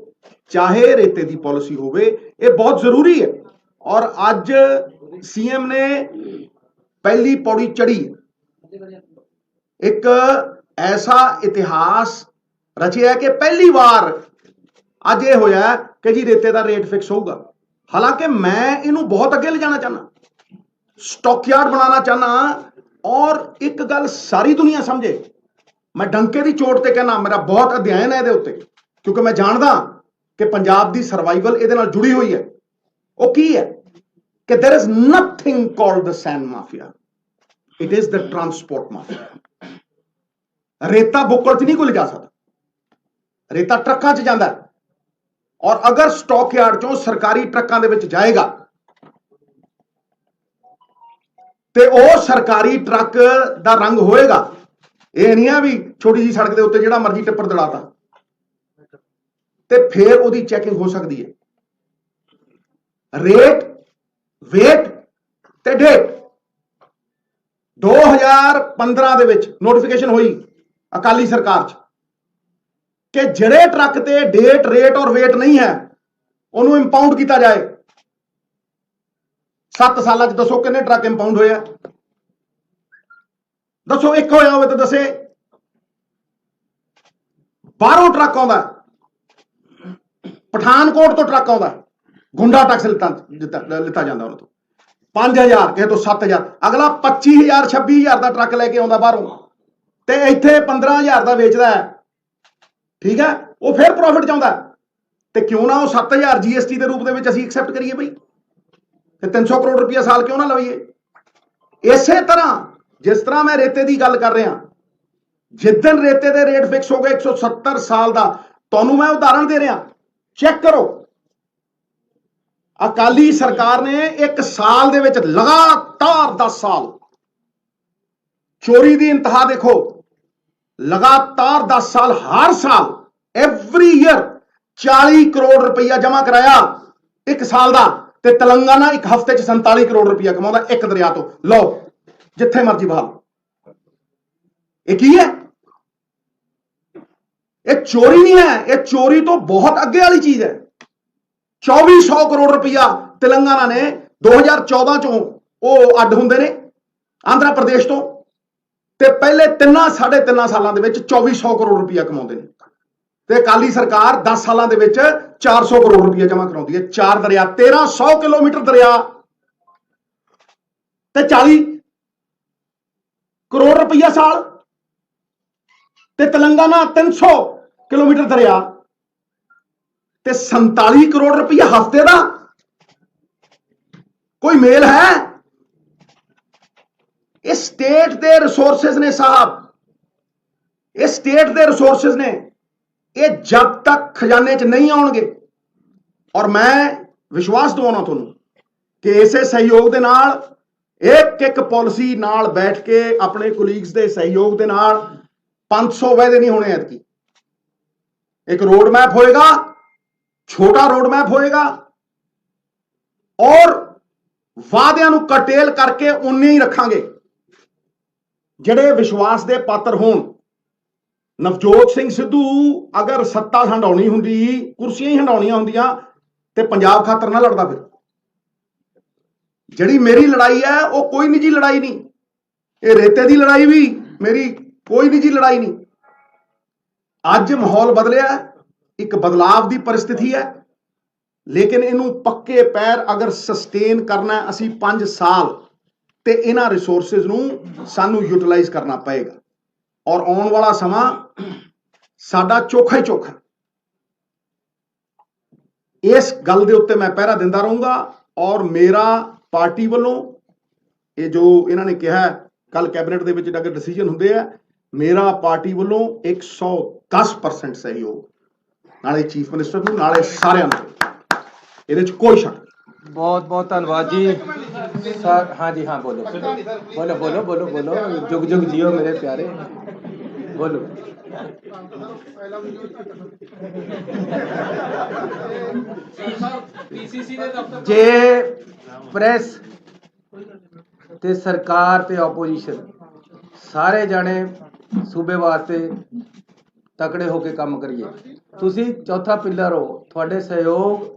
ਚਾਹੇ ਰੇਤੇ ਦੀ ਪਾਲਿਸੀ ਹੋਵੇ, ਇਹ ਬਹੁਤ ਜ਼ਰੂਰੀ ਹੈ। ਔਰ ਅੱਜ CM ਨੇ ਪਹਿਲੀ ਪੌੜੀ ਚੜੀ, ਇੱਕ ਐਸਾ ਇਤਿਹਾਸ ਰਚਿਆ ਕਿ ਪਹਿਲੀ ਵਾਰ ਅੱਜ ਇਹ ਹੋਇਆ ਕਿ ਜੀ ਰੇਤੇ ਦਾ ਰੇਟ ਫਿਕਸ ਹੋਊਗਾ। ਹਾਲਾਂਕਿ ਮੈਂ ਇਹਨੂੰ ਬਹੁਤ ਅੱਗੇ ਲਿਜਾਣਾ ਚਾਹੁੰਦਾ, ਸਟਾਕਯਾਰਡ ਬਣਾਉਣਾ ਚਾਹੁੰਦਾ। ਔਰ ਇੱਕ ਗੱਲ ਸਾਰੀ ਦੁਨੀਆ ਸਮਝੇ, ਮੈਂ ਡੰਕੇ ਦੀ ਚੋਟ ਤੇ ਕਹਿਣਾ, ਮੇਰਾ ਬਹੁਤ ਅਧਿਐਨ ਹੈ ਇਹਦੇ ਉੱਤੇ, ਕਿਉਂਕਿ ਮੈਂ ਜਾਣਦਾ ਕਿ ਪੰਜਾਬ ਦੀ ਸਰਵਾਈਵਲ ਇਹਦੇ ਨਾਲ ਜੁੜੀ ਹੋਈ ਹੈ। ਉਹ ਕੀ ਹੈ ਕਿ there is nothing called the sand mafia, it is the transport mafia। ਰੇਤਾ ਬੁੱਕਲ 'ਚ ਨਹੀਂ ਕੋਈ ਲਿਜਾ ਸਕਦਾ, ਰੇਤਾ ਟਰੱਕਾਂ 'ਚ ਜਾਂਦਾ ਹੈ। ਔਰ ਅਗਰ ਸਟਾਕ ਯਾਰਡ 'ਚੋਂ ਸਰਕਾਰੀ ਟਰੱਕਾਂ ਦੇ ਵਿੱਚ ਜਾਏਗਾ ਤੇ ਉਹ ਸਰਕਾਰੀ ਟਰੱਕ ਦਾ ਰੰਗ ਹੋਏਗਾ। ਇਹ ਨਹੀਂ ਆ ਵੀ ਛੋਟੀ ਜੀ ਸੜਕ ਦੇ ਉੱਤੇ ਜਿਹੜਾ ਮਰਜ਼ੀ ਟਿੱਪਰ ਦੜਾਤਾ, ਤੇ ਫਿਰ ਉਹਦੀ ਚੈਕਿੰਗ ਹੋ ਸਕਦੀ ਹੈ। ਰੇਟ, ਵੇਟ ਤੇ ਡੇਟ 2015 ਦੇ ਵਿੱਚ ਨੋਟੀਫਿਕੇਸ਼ਨ ਹੋਈ ਅਕਾਲੀ ਸਰਕਾਰ 'ਚ ਕਿ ਜਿਹੜੇ ਟਰੱਕ ਤੇ ਡੇਟ, ਰੇਟ ਔਰ ਵੇਟ ਨਹੀਂ ਹੈ ਉਹਨੂੰ ਇੰਪਾਊਂਡ ਕੀਤਾ ਜਾਏ। 7 ਸਾਲਾਂ 'ਚ ਦੱਸੋ ਕਿੰਨੇ ਟਰੱਕ ਇੰਪਾਊਂਡ ਹੋਏ ਆ? ਦੱਸੋ, ਇੱਕ ਹੋਇਆ ਹੋਵੇ ਤਾਂ ਦੱਸੇ। ਬਾਹਰੋਂ ਟਰੱਕ ਆਉਂਦਾ, ਪਠਾਨਕੋਟ ਤੋਂ ਟਰੱਕ ਆਉਂਦਾ, ਗੁੰਡਾ ਟੈਕਸ ਲਿੱਤਾ ਜਾਂਦਾ ਉਹਨਾਂ ਤੋਂ 5000, ਕਿਸੇ ਤੋਂ 7000, ਅਗਲਾ 25000 26000 ਦਾ ਟਰੱਕ ਲੈ ਕੇ ਆਉਂਦਾ ਬਾਹਰੋਂ, ਤੇ ਇੱਥੇ 15000 ਦਾ ਵੇਚਦਾ ਹੈ। ਠੀਕ ਹੈ, ਉਹ ਫਿਰ ਪ੍ਰੋਫਿਟ ਚਾਹੁੰਦਾ, ਤੇ ਕਿਉਂ ਨਾ ਉਹ 7000 GST ਦੇ ਰੂਪ ਦੇ ਵਿੱਚ ਅਸੀਂ ਐਕਸੈਪਟ ਕਰੀਏ ਬਈ, ਤੇ 300 ਕਰੋੜ ਰੁਪਇਆ ਸਾਲ ਕਿਉਂ ਨਾ ਲਵਾਈਏ। ਇਸੇ ਤਰ੍ਹਾਂ ਜਿਸ ਤਰ੍ਹਾਂ ਮੈਂ ਰੇਤੇ ਦੀ ਗੱਲ ਕਰ ਰਿਹਾ, ਜਿੱਦਣ ਰੇਤੇ ਦੇ ਰੇਟ ਫਿਕਸ ਹੋ ਗਏ 170 ਸਾਲ ਦਾ, ਤੁਹਾਨੂੰ ਮੈਂ ਉਦਾਹਰਣ ਦੇ ਰਿਹਾ, ਚੈੱਕ ਕਰੋ। ਅਕਾਲੀ ਸਰਕਾਰ ਨੇ ਇੱਕ ਸਾਲ ਦੇ ਵਿੱਚ ਲਗਾਤਾਰ 10 ਸਾਲ ਚੋਰੀ ਦੀ ਇੰਤਹਾ ਦੇਖੋ, ਲਗਾਤਾਰ 10 ਸਾਲ, ਹਰ ਸਾਲ ਐਵਰੀ ਈਅਰ 40 ਕਰੋੜ ਰੁਪਈਆ ਜਮ੍ਹਾਂ ਕਰਾਇਆ ਇੱਕ ਸਾਲ ਦਾ, ਤੇ ਤੇਲੰਗਾਨਾ ਇੱਕ ਹਫ਼ਤੇ 'ਚ 47 ਕਰੋੜ ਰੁਪਈਆ ਕਮਾਉਂਦਾ ਇੱਕ ਦਰਿਆ ਤੋਂ। ਲਓ ਜਿੱਥੇ ਮਰਜ਼ੀ ਬਹਾਲ। ਇਹ ਕੀ ਹੈ? ਇਹ ਚੋਰੀ ਨਹੀਂ ਹੈ, ਇਹ ਚੋਰੀ ਤੋਂ ਬਹੁਤ ਅੱਗੇ ਵਾਲੀ ਚੀਜ਼ ਹੈ। 2400 ਕਰੋੜ ਰੁਪਈਆ ਤੇਲੰਗਾਨਾ ਨੇ 2014 ਚੋਂ ਉਹ ਅੱਡ ਹੁੰਦੇ ਨੇ ਆਂਧਰਾ ਪ੍ਰਦੇਸ਼ ਤੋਂ, ਤੇ ਪਹਿਲੇ 3.5 ਸਾਲਾਂ ਦੇ ਵਿੱਚ 2400 ਕਰੋੜ ਰੁਪਈਆ ਕਮਾਉਂਦੇ ਨੇ, ਤੇ ਅਕਾਲੀ ਸਰਕਾਰ 10 ਸਾਲਾਂ ਦੇ ਵਿੱਚ 400 ਕਰੋੜ ਰੁਪਈਆ ਜਮ੍ਹਾਂ ਕਰਾਉਂਦੀ ਹੈ। 4 ਦਰਿਆ, 1300 ਕਿਲੋਮੀਟਰ ਦਰਿਆ ਤੇ 40 ਕਰੋੜ ਰੁਪਈਆ ਸਾਲ, ਤੇ ਤੇਲੰਗਾਨਾ 300 ਕਿਲੋਮੀਟਰ ਦਰਿਆ ਤੇ 47 ਕਰੋੜ ਰੁਪਈਆ ਹਫ਼ਤੇ ਦਾ। ਕੋਈ ਮੇਲ ਹੈ? ਇਹ ਸਟੇਟ ਦੇ ਰਿਸੋਰਸਿਸ ਨੇ ਸਾਹਿਬ, ਇਹ ਸਟੇਟ ਦੇ ਰਿਸੋਰਸਿਸ ਨੇ। ਇਹ ਜਦ ਤੱਕ ਖਜ਼ਾਨੇ 'ਚ ਨਹੀਂ ਆਉਣਗੇ, ਔਰ ਮੈਂ ਵਿਸ਼ਵਾਸ ਦਿਵਾਉਣਾ ਤੁਹਾਨੂੰ ਕਿ ਇਸੇ ਸਹਿਯੋਗ ਦੇ ਨਾਲ, ਇੱਕ ਪਾਲਿਸੀ ਨਾਲ ਬੈਠ ਕੇ ਆਪਣੇ ਕੋਲੀਗਸ ਦੇ ਸਹਿਯੋਗ ਦੇ ਨਾਲ 500 ਵਾਅਦੇ ਨਹੀਂ ਹੋਣੇ ਐਤਕੀ। ਇੱਕ ਰੋਡ ਮੈਪ ਹੋਏਗਾ, ਛੋਟਾ ਰੋਡ ਮੈਪ ਹੋਏਗਾ, ਔਰ ਵਾਅਦਿਆਂ ਨੂੰ ਕਟੇਲ ਕਰਕੇ ਉਨੇ ਹੀ ਰੱਖਾਂਗੇ ਜਿਹੜੇ ਵਿਸ਼ਵਾਸ ਦੇ ਪਾਤਰ ਹੋਣ। ਨਵਜੋਤ ਸਿੰਘ ਸਿੱਧੂ ਅਗਰ ਸੱਤਾ ਹੰਡਾਉਣੀ ਹੁੰਦੀ, ਕੁਰਸੀਆਂ ਹੀ ਹੰਡਾਉਣੀਆਂ ਹੁੰਦੀਆਂ, ਤੇ ਪੰਜਾਬ ਖਾਤਰ ਨਾ ਲੜਦਾ। ਫਿਰ ਜਿਹੜੀ ਮੇਰੀ ਲੜਾਈ ਹੈ ਉਹ ਕੋਈ ਨਿੱਜੀ ਲੜਾਈ ਨਹੀਂ, ਇਹ ਰੇਤੇ ਦੀ ਲੜਾਈ ਵੀ ਮੇਰੀ ਕੋਈ ਨਿੱਜੀ ਲੜਾਈ ਨਹੀਂ। ਅੱਜ ਮਾਹੌਲ ਬਦਲਿਆ, ਇੱਕ ਬਦਲਾਵ ਦੀ ਪਰਿਸਥਿਤੀ ਹੈ, ਲੇਕਿਨ ਇਹਨੂੰ ਪੱਕੇ ਪੈਰ ਅਗਰ ਸਸਟੇਨ ਕਰਨਾ ਅਸੀਂ 5 ਸਾਲ, ਤੇ ਇਹਨਾਂ ਰਿਸੋਰਸਿਸ ਨੂੰ ਸਾਨੂੰ ਯੂਟਿਲਾਈਜ਼ ਕਰਨਾ ਪਏਗਾ। ਔਰ ਆਉਣ ਵਾਲਾ ਸਮਾਂ ਸਾਡਾ ਚੋਖਾ ਹੀ ਚੋਖਾ। ਇਸ ਗੱਲ ਦੇ ਉੱਤੇ ਮੈਂ ਪਹਿਰਾ ਦਿੰਦਾ ਰਹੂੰਗਾ। ਔਰ ਮੇਰਾ ਪਾਰਟੀ ਵੱਲੋਂ ਇਹ ਜੋ ਇਹਨਾਂ ਨੇ ਕਿਹਾ ਕੱਲ ਕੈਬਨਿਟ ਦੇ ਵਿੱਚ ਅਗਰ ਡਿਸੀਜਨ ਹੁੰਦੇ ਆ, ਮੇਰਾ ਪਾਰਟੀ ਵੱਲੋਂ 110% ਸਹਿਯੋਗ, ਨਾਲੇ ਚੀਫ ਮਿਨਿਸਟਰ ਨੂੰ, ਨਾਲੇ ਸਾਰਿਆਂ ਨੂੰ, ਇਹਦੇ 'ਚ ਕੋਈ ਸ਼ੱਕ ਨਹੀਂ। बहुत बहुत धन्यवाद जी सर। हाँ जी, हाँ बोलो बोलो बोलो बोलो बोलो, जुग जुग जियो मेरे प्यारे, बोलो। जे प्रेस ते सरकार ते ओपोजिशन सारे जाने सूबे वास्ते तकड़े होके काम करिए। तुसी चौथा पिलर हो, थोड़े सहयोग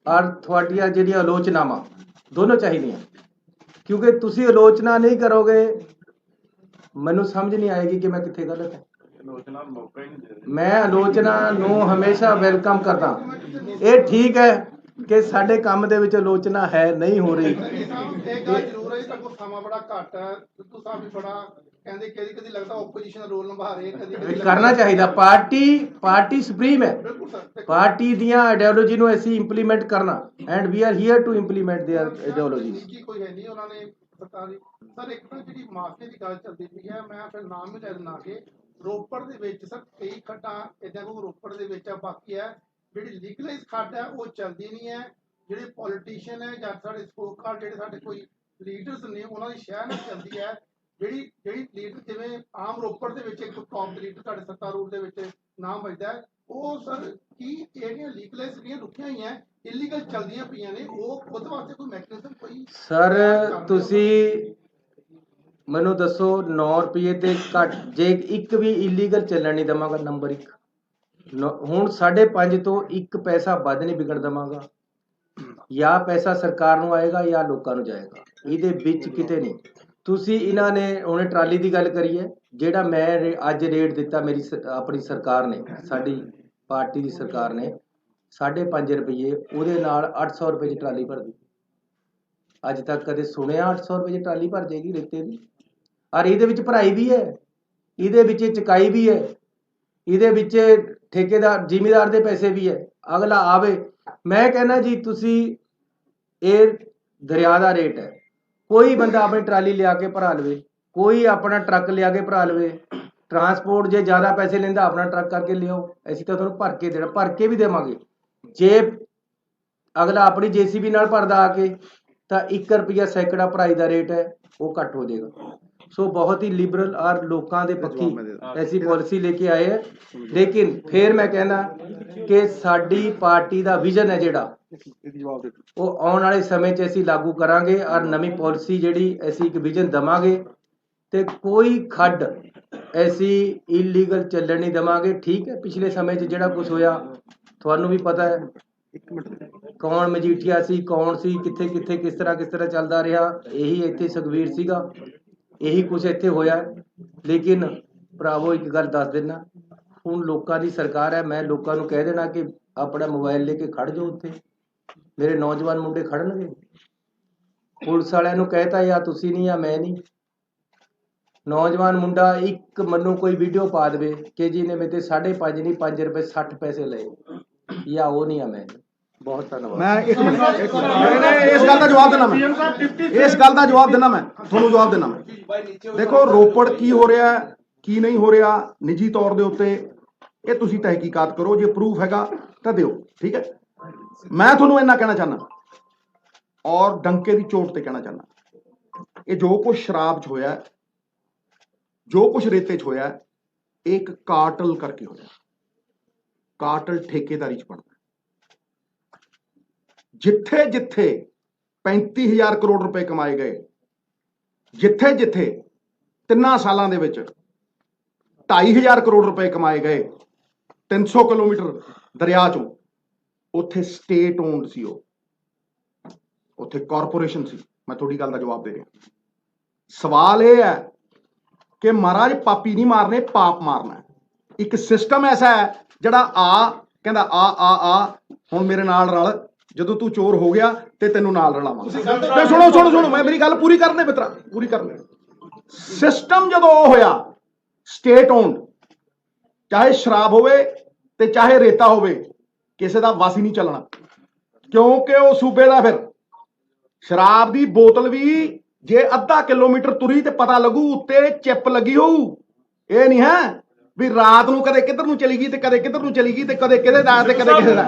और थोड़िया ਜਿਹੜੀਆਂ ਆਲੋਚਨਾਵਾਂ ਦੋਨੋਂ ਚਾਹੀਦੀਆਂ, ਕਿਉਂਕਿ ਤੁਸੀਂ ਆਲੋਚਨਾ ਨਹੀਂ ਕਰੋਗੇ ਮੈਨੂੰ ਸਮਝ ਨਹੀਂ ਆਏਗੀ ਕਿ ਮੈਂ ਕਿੱਥੇ ਗਲਤ ਹੈ। ਮੈਂ ਆਲੋਚਨਾ ਨੂੰ ਹਮੇਸ਼ਾ ਵੈਲਕਮ ਕਰਦਾ। ਇਹ ਠੀਕ ਹੈ ਕਿ ਸਾਡੇ ਕੰਮ ਦੇ ਵਿੱਚ ਆਲੋਚਨਾ ਹੈ ਨਹੀਂ ਹੋ ਰਹੀ। ਇਹ ਗੱਲ ਜ਼ਰੂਰ ਹੈ, ਤੁਹਾਡੇ ਕੋਲ ਸਮਾਂ ਬੜਾ ਘੱਟ ਹੈ, ਸਿੱਧੂ ਸਾਹਿਬ ਵੀ ਬੜਾ ਕਹਿੰਦੇ ਕਦੀ ਲੱਗਦਾ ਆਪੋਜੀਸ਼ਨ ਦਾ ਰੋਲ ਨਿਭਾ ਰਹੇ, ਕਦੀ ਕਰਨਾ ਚਾਹੀਦਾ। ਪਾਰਟੀ ਸੁਪਰੀਮ ਹੈ, ਬਿਲਕੁਲ ਸਰ। ਪਾਰਟੀ ਦੀਆਂ ਆਈਡੀਓਲੋਜੀ ਨੂੰ ਅਸੀਂ ਇੰਪਲੀਮੈਂਟ ਕਰਨਾ and we are here to implement their ideologies. ਨਿੱਜੀ ਕੋਈ ਹੈ ਨਹੀਂ, ਉਹਨਾਂ ਨੇ ਸਰਕਾਰੀ ਸਰ ਇੱਕ ਤਾਂ ਜਿਹੜੀ ਮਾਫੀਆ ਦੀ ਗੱਲ ਚੱਲਦੀ ਪਈ ਹੈ, ਮੈਂ ਫਿਰ ਨਾਮ ਵੀ ਲੈ ਦਿੰਦਾ ਕਿ ਰੋਪੜ ਦੇ ਵਿੱਚ ਸਰ ਕਈ ਖੱਡਾਂ ਇਦਾਂ ਕੋਈ ਰੋਪੜ ਦੇ ਵਿੱਚ ਆ, ਬਾਕੀ ਹੈ ਜਿਹੜੀ ਲੀਗਲਾਈਜ਼ ਖੱਡ ਹੈ ਉਹ ਚੱਲਦੀ ਨਹੀਂ ਹੈ। ਜਿਹੜੇ ਪੋਲੀਟੀਸ਼ੀਅਨ ਹੈ ਜਾਂ ਸਾਡੇ ਸਪੋਕਰ ਜਿਹੜੇ ਸਾਡੇ ਕੋਈ ਲੀਡਰਸ ਨੇ ਉਹਨਾਂ ਦੀ ਸ਼ਹਿਰ ਨਾਲ ਚੱਲਦੀ ਹੈ। ਜਿਹੜੀ ਲੀਡਰ ਜਿਵੇਂ ਆਮ ਰੋਪੜ ਦੇ ਵਿੱਚ ਇੱਕ ਟੌਪ ਦੇ ਲੀਡਰ ਤੁਹਾਡੇ ਸੱਤਾ ਰੂਟ ਦੇ ਵਿੱਚ ਨਾਮ ਵੱਜਦਾ ਹੈ, ਉਹ ਸਰ ਕੀ ਜਿਹੜੀਆਂ ਲੀਗਲਾਈਜ਼ ਜਿਹੜੀਆਂ ਰੁਕੀਆਂ ਹੋਈਆਂ ਇਲੀਗਲ ਚੱਲਦੀਆਂ ਪਈਆਂ ਨੇ, ਉਹ ਉਹਦੇ ਵਾਸਤੇ ਕੋਈ ਮੈਕੈਨਿਜ਼ਮ ਕੋਈ ਸਰ ਤੁਸੀਂ ਮੈਨੂੰ ਦੱਸੋ 9 ਰੁਪਏ ਤੇ ਘੱਟ ਜੇ ਇੱਕ ਵੀ ਇਲੀਗਲ ਚੱਲਣ ਨਹੀਂ ਦੇਵਾਂਗਾ। ਨੰਬਰ 1 ਹੁਣ 5.5 ਤੋਂ 1 ਪੈਸਾ ਵੱਧ ਨਹੀਂ ਵਿਕਣ ਦੇਵਾਂਗਾ। ਜਾਂ ਪੈਸਾ ਸਰਕਾਰ ਨੂੰ ਆਏਗਾ ਜਾਂ ਲੋਕਾਂ ਨੂੰ ਜਾਏਗਾ, ਇਹਦੇ ਵਿੱਚ ਕਿਤੇ ਨਹੀਂ। ਤੁਸੀਂ ਇਹਨਾਂ ਨੇ ਹੁਣੇ ਟਰਾਲੀ ਦੀ ਗੱਲ ਕਰੀ ਹੈ, ਜਿਹੜਾ ਮੈਂ ਅੱਜ ਰੇਟ ਦਿੱਤਾ ਮੇਰੀ ਆਪਣੀ ਸਰਕਾਰ ਨੇ, ਸਾਡੀ ਪਾਰਟੀ ਦੀ ਸਰਕਾਰ ਨੇ 5.5 ਰੁਪਏ, ਉਹਦੇ ਨਾਲ 800 ਰੁਪਏ ਦੀ ਟਰਾਲੀ ਭਰਦੀ। ਅੱਜ ਤੱਕ ਕਦੇ ਸੁਣਿਆ 800 ਰੁਪਏ ਦੀ ਟਰਾਲੀ ਭਰ ਜਾਏਗੀ ਰੇਤੇ ਦੀ? ਔਰ ਇਹਦੇ ਵਿੱਚ ਭਰਾਈ ਵੀ ਹੈ, ਇਹਦੇ ਵਿੱਚ ਚੁਕਾਈ ਵੀ ਹੈ, ਇਹਦੇ ਵਿੱਚ ਠੇਕੇਦਾਰ ਜ਼ਿਮੀਦਾਰ ਦੇ ਪੈਸੇ ਵੀ ਹੈ। ਅਗਲਾ ਆਵੇ, ਮੈਂ ਕਹਿੰਦਾ ਜੀ ਤੁਸੀਂ ਇਹ ਦਰਿਆ ਦਾ ਰੇਟ ਹੈ, ਕੋਈ ਬੰਦਾ ਆਪਣੀ ਟਰਾਲੀ ਲਿਆ ਕੇ ਭਰਾ ਲਵੇ, ਕੋਈ ਆਪਣਾ ਟਰੱਕ ਲਿਆ ਕੇ ਭਰਾ ਲਵੇ। ਟਰਾਂਸਪੋਰਟ ਜੇ ਜ਼ਿਆਦਾ ਪੈਸੇ ਲੈਂਦਾ ਆਪਣਾ ਟਰੱਕ ਕਰਕੇ ਲਿਆਓ, ਅਸੀਂ ਤਾਂ ਤੁਹਾਨੂੰ ਭਰ ਕੇ ਦੇਣਾ, ਭਰ ਕੇ ਵੀ ਦੇਵਾਂਗੇ। ਜੇ ਅਗਲਾ ਆਪਣੀ ਜੇਸੀਬੀ ਨਾਲ ਭਰਦਾ ਆ ਕੇ ਤਾਂ 1 ਰੁਪਿਆ ਸੈਂਕੜਾ ਭਰਾਈ ਦਾ ਰੇਟ ਹੈ, ਉਹ ਘੱਟ ਹੋ ਜਾਏਗਾ। ਸੋ ਬਹੁਤ ਹੀ ਲਿਬਰਲ ਔਰ ਲੋਕਾਂ ਦੇ ਪੱਖੀ ਐਸੀ ਪਾਲਿਸੀ ਲੈ ਕੇ ਆਏ ਹੈ। ਲੇਕਿਨ ਫਿਰ ਮੈਂ ਕਹਿੰਦਾ ਕਿ ਸਾਡੀ ਪਾਰਟੀ ਦਾ ਵਿਜ਼ਨ ਹੈ ਜਿਹੜਾ, ਉਹ ਆਉਣ ਵਾਲੇ ਸਮੇਂ 'ਚ ਅਸੀਂ ਲਾਗੂ ਕਰਾਂਗੇ ਔਰ ਨਵੀਂ ਪਾਲਿਸੀ ਜਿਹੜੀ ਅਸੀਂ ਇੱਕ ਵਿਜ਼ਨ ਦੇਵਾਂਗੇ ਤੇ ਕੋਈ ਖੱਡ ਐਸੀ ਇਲੀਗਲ ਚੱਲਣ ਨਹੀਂ ਦੇਵਾਂਗੇ। ਠੀਕ ਹੈ, ਪਿਛਲੇ ਸਮੇਂ 'ਚ ਜਿਹੜਾ ਕੁਝ ਹੋਇਆ ਤੁਹਾਨੂੰ ਵੀ ਪਤਾ ਹੈ, ਕੌਣ ਮਜੀਠੀਆ ਸੀ, ਕੌਣ ਸੀ, ਕਿੱਥੇ ਕਿੱਥੇ ਕਿਸ ਤਰ੍ਹਾਂ ਚੱਲਦਾ ਰਿਹਾ। ਇਹੀ ਇੱਥੇ ਸੁਖਬੀਰ ਸੀਗਾ, ਇਹੀ ਕੁਝ ਇੱਥੇ ਹੋਇਆ। ਲੇਕਿਨ ਭਰਾਵੋ ਇੱਕ ਗੱਲ ਦੱਸ ਦੇਣਾ, ਹੁਣ ਲੋਕਾਂ ਦੀ ਸਰਕਾਰ ਹੈ। ਮੈਂ ਲੋਕਾਂ ਨੂੰ ਕਹਿ ਦੇਣਾ ਕਿ ਆਪਣਾ ਮੋਬਾਈਲ ਲੈ ਕੇ ਖੜ ਜਾਓ, ਉੱਥੇ ਮੇਰੇ ਨੌਜਵਾਨ ਮੁੰਡੇ ਖੜਨਗੇ। ਪੁਲਿਸ ਵਾਲਿਆਂ ਨੂੰ ਕਹਿਤਾ ਜਾਂ ਤੁਸੀਂ ਨਹੀਂ ਜਾਂ ਮੈਂ ਨਹੀਂ। ਨੌਜਵਾਨ ਮੁੰਡਾ ਇੱਕ ਮੈਨੂੰ ਕੋਈ ਵੀਡੀਓ ਪਾ ਦੇਵੇ ਕਿ ਜੀ ਨੇ ਮੇਰੇ 5.5 ਨਹੀਂ 5 ਰੁਪਏ 60 ਪੈਸੇ ਲਏ, ਜਾਂ ਉਹ ਨਹੀਂ ਆ ਮੈਂ ਨਹੀਂ। ਬਹੁਤ ਧੰਨਵਾਦ। ਮੈਂ ਇੱਕ ਮਿੰਟ ਇਸ ਗੱਲ ਦਾ ਜਵਾਬ ਦੇਣਾ, ਮੈਂ ਇਸ ਗੱਲ ਦਾ ਜਵਾਬ ਦੇਣਾ, ਮੈਂ ਤੁਹਾਨੂੰ ਜਵਾਬ ਦੇਣਾ। ਮੈਂ ਦੇਖੋ ਰੋਪੜ ਕੀ ਹੋ ਰਿਹਾ ਕੀ ਨਹੀਂ ਹੋ ਰਿਹਾ ਨਿੱਜੀ ਤੌਰ ਦੇ ਉੱਤੇ ਇਹ ਤੁਸੀਂ ਤਹਿਕੀਕਾਤ ਕਰੋ, ਜੇ ਪ੍ਰੂਫ ਹੈਗਾ ਤਾਂ ਦਿਓ, ਠੀਕ ਹੈ। ਮੈਂ ਤੁਹਾਨੂੰ ਇੰਨਾ ਕਹਿਣਾ ਚਾਹੁੰਦਾ ਔਰ ਡੰਕੇ ਦੀ ਚੋਟ ਤੇ ਕਹਿਣਾ ਚਾਹੁੰਦਾ, ਇਹ ਜੋ ਕੁਝ ਸ਼ਰਾਬ 'ਚ ਹੋਇਆ, ਜੋ ਕੁਝ ਰੇਤੇ 'ਚ ਹੋਇਆ, ਇਹ ਇੱਕ ਕਾਰਟਲ ਕਰਕੇ ਹੋਇਆ। ਕਾਰਟਲ ਠੇਕੇਦਾਰੀ 'ਚ ਬਣਦਾ। ਜਿੱਥੇ ਜਿੱਥੇ 35,000 ਕਰੋੜ ਰੁਪਏ ਕਮਾਏ ਗਏ, ਜਿੱਥੇ ਜਿੱਥੇ 3 ਸਾਲਾਂ ਦੇ ਵਿੱਚ 2,500 ਕਰੋੜ ਰੁਪਏ ਕਮਾਏ ਗਏ 300 ਕਿਲੋਮੀਟਰ ਦਰਿਆ ਚੋਂ, ਉੱਥੇ ਸਟੇਟ ਓਨਡ ਸੀ, ਉੱਥੇ ਕਾਰਪੋਰੇਸ਼ਨ ਸੀ। ਮੈਂ ਤੁਹਾਡੀ ਗੱਲ ਦਾ ਜਵਾਬ ਦੇ ਰਿਹਾ। ਸਵਾਲ ਇਹ ਹੈ ਕਿ ਮਹਾਰਾਜ ਪਾਪੀ ਨਹੀਂ ਮਾਰਨੇ, ਪਾਪ ਮਾਰਨਾ। ਇੱਕ ਸਿਸਟਮ ਐਸਾ ਹੈ ਜਿਹੜਾ ਕਹਿੰਦਾ ਆ ਹੁਣ ਮੇਰੇ ਨਾਲ ਰਲ, ਜਦੋਂ ਤੂੰ ਚੋਰ ਹੋ ਗਿਆ ਤੇ ਤੈਨੂੰ ਨਾਲ ਰਲਾਵਾਂਗਾ। ਤੇ ਸੁਣੋ ਮੈਂ ਮੇਰੀ ਗੱਲ ਪੂਰੀ ਕਰਨੇ ਮਿੱਤਰਾ, ਪੂਰੀ ਕਰਨੇ। ਸਿਸਟਮ ਜਦੋਂ ਉਹ ਹੋਇਆ ਸਟੇਟ ਓਨਡ, ਚਾਹੇ ਸ਼ਰਾਬ ਹੋਵੇ ਤੇ ਚਾਹੇ ਰੇਤਾ ਹੋਵੇ, ਕਿਸੇ ਦਾ ਵਾਸੀ ਨਹੀਂ ਚੱਲਣਾ, ਕਿਉਂਕਿ ਉਹ ਸੂਬੇ ਦਾ। ਫਿਰ ਸ਼ਰਾਬ ਦੀ ਬੋਤਲ ਵੀ ਜੇ ਅੱਧਾ ਕਿਲੋਮੀਟਰ ਤੁਰੀ ਤੇ ਪਤਾ ਲੱਗੂ ਉੱਤੇ ਚਿੱਪ ਲੱਗੀ ਹੋਊ। ਇਹ ਨਹੀਂ ਹੈ ਵੀ ਰਾਤ ਨੂੰ ਕਦੇ ਕਿੱਧਰ ਨੂੰ ਚਲੀ ਗਈ ਤੇ ਕਦੇ ਕਿੱਧਰ ਨੂੰ ਚਲੀ ਗਈ ਤੇ ਕਦੇ ਕਿਹਦੇ ਦਾ ਤੇ ਕਦੇ ਕਿਸੇ ਦਾ।